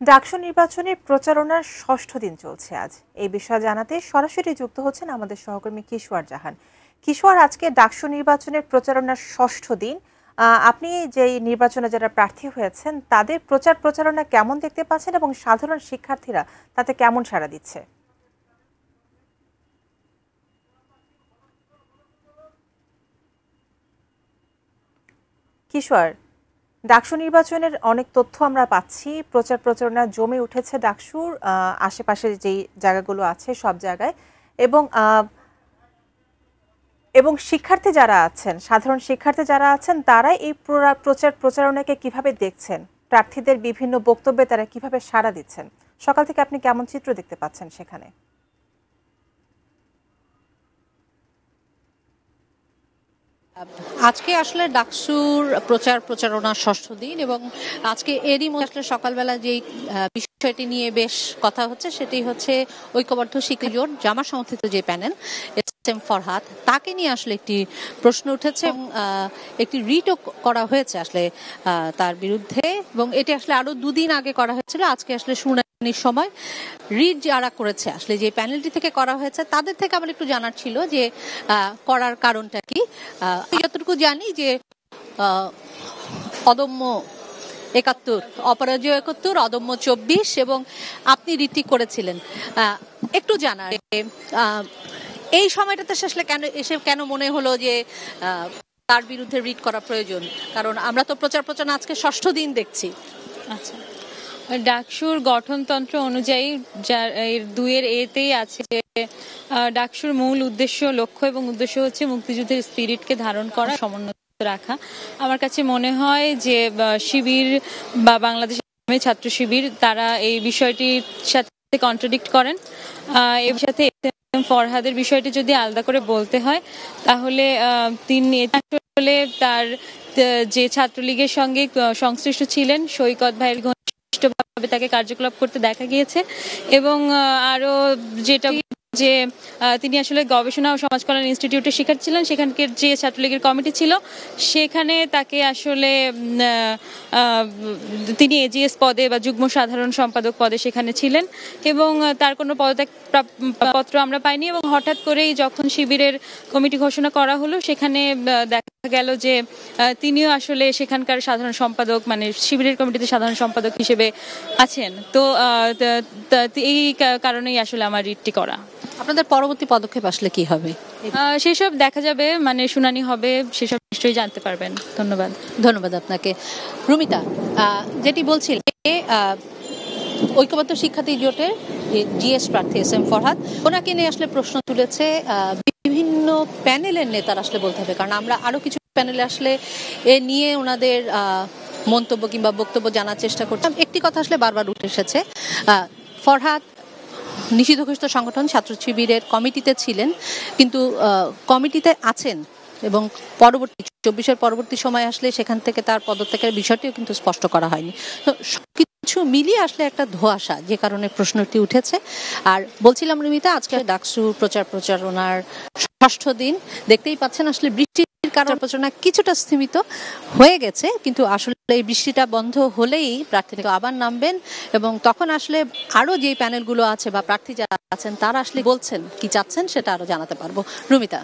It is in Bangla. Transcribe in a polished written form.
ডাকসু নির্বাচনের প্রচারণার ষষ্ঠ দিন চলছে আজ। এই বিষয়ে জানাতে সরাসরি যুক্ত হচ্ছেন আমাদের সহকর্মী কিশোর জাহান। কিশোর, আজকে ডাকসু নির্বাচনের প্রচারণার ষষ্ঠ দিন। আপনি যে নির্বাচনে যারা প্রার্থী হয়েছেন তাদের প্রচারণা কেমন দেখতে পাচ্ছেন এবং সাধারণ শিক্ষার্থীরা তাতে কেমন সাড়া দিচ্ছে? কিশোর, ডাকসু নির্বাচনের অনেক তথ্য আমরা পাচ্ছি, প্রচারণা জমে উঠেছে ডাকসুর আশেপাশে যেই জায়গাগুলো আছে সব জায়গায়, এবং এবং শিক্ষার্থী যারা আছেন, সাধারণ শিক্ষার্থী যারা আছেন, তারা এই প্রচারণাকে কিভাবে দেখছেন, প্রার্থীদের বিভিন্ন বক্তব্যে তারা কিভাবে সাড়া দিচ্ছেন, সকাল থেকে আপনি কেমন চিত্র দেখতে পাচ্ছেন সেখানে? আজকে আসলে ডাকসুর প্রচারণার ষষ্ঠ দিন এবং আজকে এরই মধ্যে আসলে সকালবেলা যেই বিষয়টি নিয়ে বেশ কথা হচ্ছে সেটি হচ্ছে ঐক্যবদ্ধ শিক্ষক জোট জামাত সমর্থিত যে প্যানেল এস এম ফরহাদ, তাকে নিয়ে আসলে একটি প্রশ্ন উঠেছে এবং একটি রিটও করা হয়েছে আসলে তার বিরুদ্ধে, এবং এটি আসলে আরো দুদিন আগে করা হয়েছিল। আজকে আসলে শুনানির সময় রিট যারা করেছে আসলে যে প্যানেলটি থেকে করা হয়েছে তাদের থেকে আমার একটু জানার ছিল যে করার কারণটা কি। যতটুকু জানি যে অদম্য ৭১, অপরাজয় ৭১, অদম্য ২৪, এবং আপনি রিটটি করেছিলেন। একটু জানার এই সময়টাতে আসলে কেন মনে হলো যে তার বিরুদ্ধে রিট করা প্রয়োজন, কারণ আমরা তো প্রচারণা আজকে ষষ্ঠ দিন দেখছি। আচ্ছা, ডাকসুর গঠনতন্ত্র অনুযায়ী এর ২ এতেই আছে যে ডাকসুর মূল লক্ষ্য এবং উদ্দেশ্য হচ্ছে মুক্তিযুদ্ধের স্পিরিটকে ধারণ করা, সমুন্নত রাখা। আমার কাছে মনে হয় যে শিবির বা বাংলাদেশ ছাত্র শিবির তারা এই বিষয়টির সাথে কন্ট্রাডিক্ট করেন। এর সাথে ফরহাদের বিষয়টি যদি আলাদা করে বলতে হয় তাহলে তিনি আসলে তার যে ছাত্রলীগের সঙ্গে সংশ্লিষ্ট ছিলেন, সৈকত ভাইয়ের ঘনিষ্ঠভাবে তাকে কার্যকলাপ করতে দেখা গিয়েছে, এবং আরো যেটা যে তিনি আসলে গবেষণা ও সমাজ কল্যাণ ইনস্টিটিউটে শিক্ষার্থী ছিলেন, সেখানকার যে ছাত্রলীগের কমিটি ছিল সেখানে তাকে আসলে তিনি এজিএস পদে বা যুগ্ম সাধারণ সম্পাদক পদে সেখানে ছিলেন, এবং তার কোনো পদত্যাগপত্র আমরা পাইনি। এবং হঠাৎ করেই যখন শিবিরের কমিটি ঘোষণা করা হলো সেখানে দেখা গেল যে তিনিও আসলে সেখানকার সাধারণ সম্পাদক, মানে শিবিরের কমিটিতে সাধারণ সম্পাদক হিসেবে আছেন। তো এই কারণেই আসলে আমার রিটটি করা। আপনাদের পরবর্তী পদক্ষেপ আসলে কি হবে সেসব দেখা যাবে, মানে শুনানি হবে, সেসব নিশ্চয়ই জানতে পারবেন। ধন্যবাদ আপনাকে। রুমিতা, যেটি বলছিলেন ঐক্যবদ্ধ শিক্ষার্থী জোটের জিএস প্রার্থী এস এম ফরহাদ, ওনাকে নিয়ে আসলে প্রশ্ন তুলেছে বিভিন্ন প্যানেলের নেতারা, আসলে বলতে হবে, কারণ আমরা আরো কিছু প্যানেলে আসলে এ নিয়ে ওনাদের মন্তব্য কিংবা বক্তব্য জানার চেষ্টা করতাম। একটি কথা আসলে বারবার উঠে এসেছে, ফরহাদ নিষিদ্ধ ঘোষিত সংগঠন ছাত্র শিবিরের কমিটিতে ছিলেন, কিন্তু কমিটিতে আছেন এবং পরবর্তী ২৪-এর পরবর্তী সময় আসলে সেখান থেকে তার পদত্যাগের বিষয়টিও কিন্তু স্পষ্ট করা হয়নি। তো সবকিছু মিলিয়ে আসলে একটা ধোঁয়াশা, যে কারণে প্রশ্নটি উঠেছে। আর বলছিলাম রুমিতা, আজকে ডাকসু প্রচারণার ষষ্ঠ দিন, দেখতেই পাচ্ছেন আসলে বৃষ্টির কারণে প্রচারণা কিছুটা স্থিমিত হয়ে গেছে, কিন্তু আসলে এই বৃষ্টিটা বন্ধ হলেই প্রার্থীরা আবার নামবেন, এবং তখন আসলে আরো যে প্যানেলগুলো আছে বা প্রার্থী যারা আছেন তারা আসলে বলছেন কি চাচ্ছেন সেটা আরো জানাতে পারবো। রুমিতা।